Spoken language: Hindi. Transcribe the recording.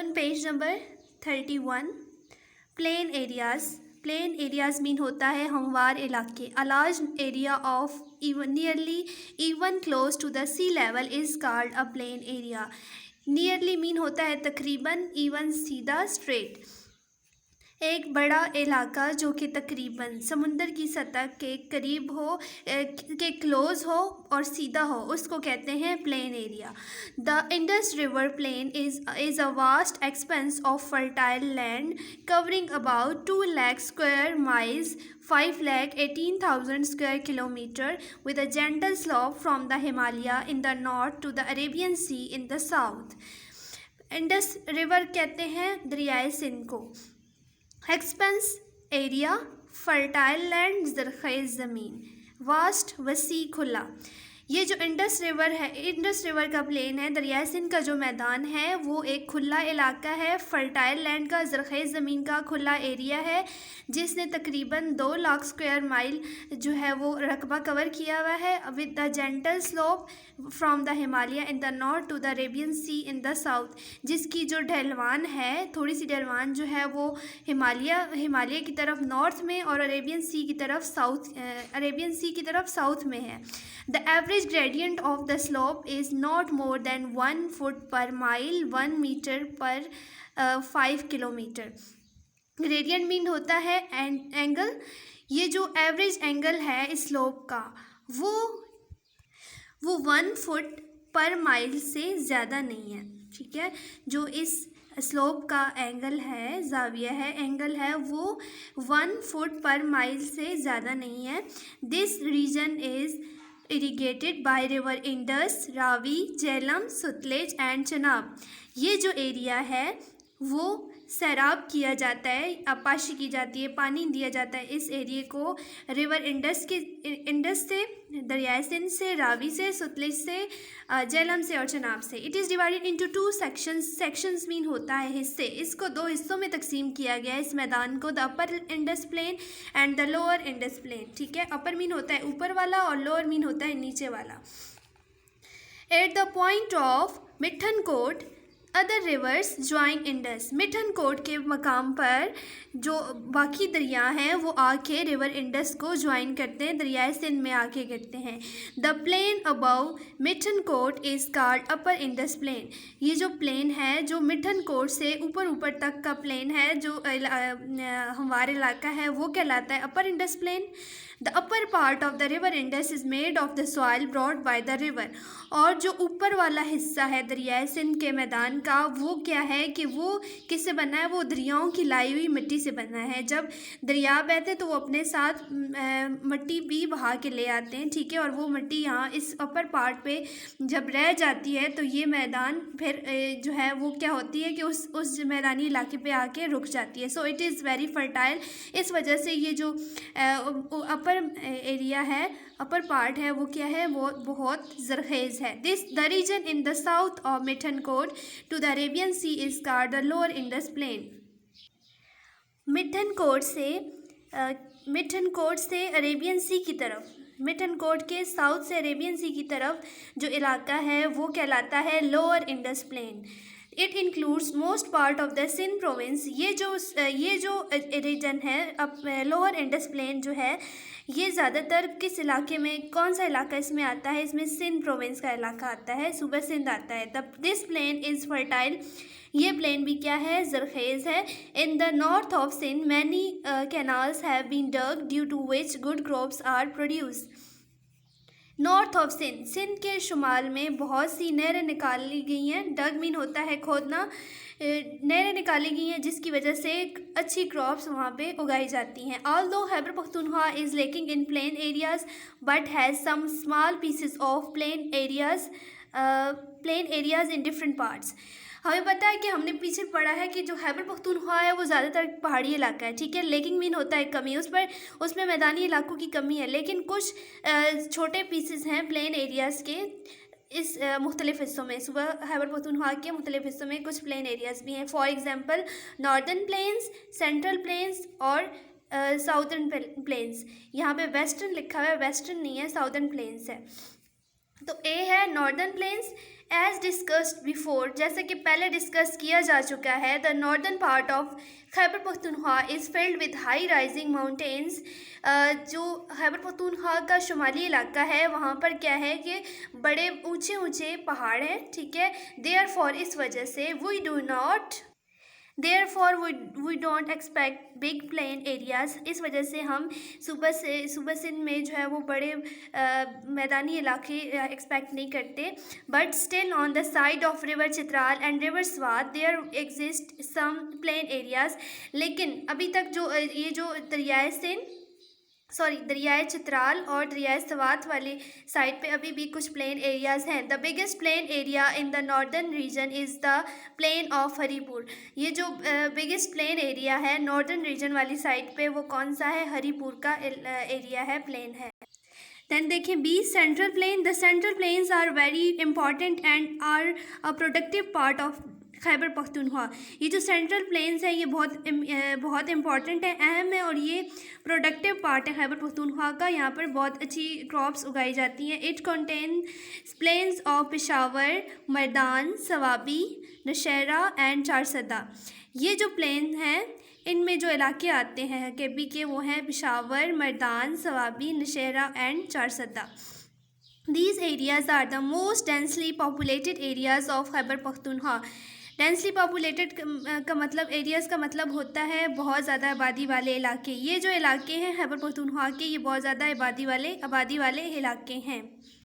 Open page number 31। Plain areas. Plain areas mean होता है हमवार इलाके। A large area of nearly even close to the sea level is called a plain area. Nearly mean होता है तकरीबन, इवन सीधा स्ट्रेट। एक बड़ा इलाका जो कि तकरीबन समुंदर की सतह के करीब हो, के क्लोज हो और सीधा हो, उसको कहते हैं plain area. The Indus river plain is a vast expanse of fertile land covering about 2 lakh square miles 5,18,000 square kilometer with a gentle slope from the Himalaya in the north to the Arabian Sea in the south। Indus river कहते हैं दरियाए सिंध को। एक्सपेंस एरिया, फर्टाइल लैंड ज़रख़ेज़ ज़मीन, वास्ट वसी खुला। ये जो इंडस रिवर है, इंडस रिवर का प्लेन है, दरियाए सिंध का जो मैदान है वो एक खुला इलाका है, फर्टाइल लैंड का, ज़रख़ेज़ ज़मीन का खुला एरिया है जिसने तकरीबन 2 लाख स्क्वायर माइल जो है वो रकबा कवर किया हुआ है with the gentle slope from the Himalaya in the north to the Arabian sea in the south. जिसकी जो ढलवान है, थोड़ी सी ढलवान जो है वो हिमालय की तरफ नॉर्थ में और अरेबियन सी की तरफ साउथ में है। The average gradient of the slope is not more than 1 foot per mile 1 metre per 5 kilometre. Gradient mean होता है एंगल। ये जो एवरेज एंगल है स्लोप का वो 1 फुट पर माइल से ज़्यादा नहीं है, ठीक है। जो इस स्लोप का एंगल है, जाविया है, एंगल है, वो 1 फुट पर माइल से ज़्यादा नहीं है। This region is irrigated by river Indus, Ravi, Jhelum, Sutlej and Chenab. ये जो एरिया है वो सैराब किया जाता है, आपाशी की जाती है, पानी दिया जाता है इस एरिए को रिवर इंडस से, दरियाए सिंध से, रावी से, सतलेज से, झेलम से और चनाब से। It is divided into 2 sections. Sections mean होता है हिस्से। इसको 2 हिस्सों में तकसीम किया गया है इस मैदान को, the upper Indus plain and the lower Indus plain, ठीक है। अपर मीन होता है ऊपर वाला और लोअर मीन होता है नीचे वाला। At the point of Mithankot other rivers join Indus. Mithankot के मकाम पर जो बाकी दरिया हैं वो आके रिवर इंडस को ज्वाइन करते हैं, दरियाए सिंध में आके गिरते हैं। The plain above Mithankot is called upper Indus plain. ये जो प्लेन है जो मिठनकोट से ऊपर तक का प्लेन है, जो हमारे इलाका है, वो कहलाता है upper Indus plain. The upper part of the river Indus is made of the soil brought by the river. और जो ऊपर वाला हिस्सा है दरियाए सिंध के मैदान का वो क्या है कि वो किससे बना है, वो दरियाओं की लाई हुई मिट्टी से बना है। जब दरिया बहते तो वो अपने साथ मिट्टी भी बहा के ले आते हैं, ठीक है। और वो मिट्टी यहाँ इस अपर पार्ट पे जब रह जाती है तो ये मैदान फिर जो है वो क्या होती है कि उस मैदानी इलाके पे आके रुक जाती है। So it is very fertile. इस वजह से ये जो अपर एरिया है, अपर पार्ट है, वो क्या है, वो बहुत ज़रख़ेज़ है। This the region in the south of Mithankot to the Arabian sea is called the lower Indus plain. Mithankot से अरेबियन सी की तरफ, मिठनकोट के साउथ से अरेबियन सी की तरफ जो इलाका है वो कहलाता है lower Indus plain. It includes most part of the Sindh province. ये जो रीजन है, अब लोअर इंडस प्लेन जो है, ये ज़्यादातर किस इलाके में, कौन सा इलाका इसमें आता है, इसमें सिंध प्रोविंस का इलाका आता है, सूबा सिंध आता है। This plain is fertile. ये प्लेन भी क्या है, ज़रख़ेज़ है। In the north of Sindh many canals have been dug due to which good crops are produce. North of Sindh, Sindh के शुमाल में बहुत सी नहरें निकाली गई हैं। डग मीन होता है खोदना। नहरें निकाली गई हैं जिसकी वजह से अच्छी क्रॉप्स वहाँ पे उगाई जाती हैं। Although Khyber Pakhtunkhwa is lacking in plain areas but has some small pieces of plain areas in different parts. हमें पता है कि हमने पीछे पढ़ा है कि जो खैबर पख्तूनख्वा है वो ज़्यादातर पहाड़ी इलाका है, ठीक है। लेकिन मीन होता है कमी, उसमें मैदानी इलाकों की कमी है, लेकिन कुछ छोटे पीसेस हैं प्लेन एरियाज़ के इस मुख्तलिफ़ हिस्सों में। सुबह खैबर पख्तूनख्वा के मुख्तलिफ़ हिस्सों में कुछ प्लेन एरियाज़ भी हैं। For example northern plains, central plains और साउदर्न प्लेन्स। यहाँ पे वेस्टर्न लिखा हुआ है, वेस्टर्न नहीं है, साउदर्न प्लेन्स है। तो ए है northern plains as discussed before, जैसे कि पहले डिस्कस किया जा चुका है, the northern part of Khyber Pakhtunkhwa is filled with high rising mountains. जो खैबर पख्तूनख्वा का शुमाली इलाका है वहाँ पर क्या है कि बड़े ऊंचे ऊंचे पहाड़ हैं, ठीक है। देयर फॉर, इस वजह से, therefore we don't expect big plain areas, इस वजह से हम सुबह सिंध में जो है वो बड़े मैदानी इलाके एक्सपेक्ट नहीं करते। But still on the side of river Chitral and river Swat there exist some plain areas, लेकिन अभी तक जो ये जो दरियाए चित्राल और दरियाए सवात वाली साइड पे अभी भी कुछ प्लेन एरियाज़ हैं। The biggest plain area in the northern region is the plain of Haripur. ये जो बिगेस्ट प्लेन एरिया है नॉर्दर्न रीजन वाली साइड पे, वो कौन सा है? हरीपुर का एरिया है, प्लेन है। देन देखिए B, central plain. The central plains are very important and are a productive part of Khyber Pakhtunkhwa. ये जो सेंट्रल प्लेन्स हैं ये बहुत इंपॉर्टेंट है, अहम है, और ये प्रोडक्टिव पार्ट है खैबर पख्तूनख्वा का। यहाँ पर बहुत अच्छी क्रॉप्स उगाई जाती हैं। It contain plains of Peshawar, Mardan, Swabi, Nowshera and Charsadda. ये जो प्लेन हैं इनमें जो इलाके आते हैं केबी के, वो हैं Peshawar, Mardan, Swabi, Nowshera and Charsadda. These areas are the most densely populated areas of Khyber Pakhtunkhwa. Densely populated का मतलब, एरियाज़ का मतलब होता है बहुत ज़्यादा आबादी वाले इलाके। ये जो इलाके हैं खैबर पख्तूनख्वा के, ये बहुत ज़्यादा आबादी वाले इलाके हैं।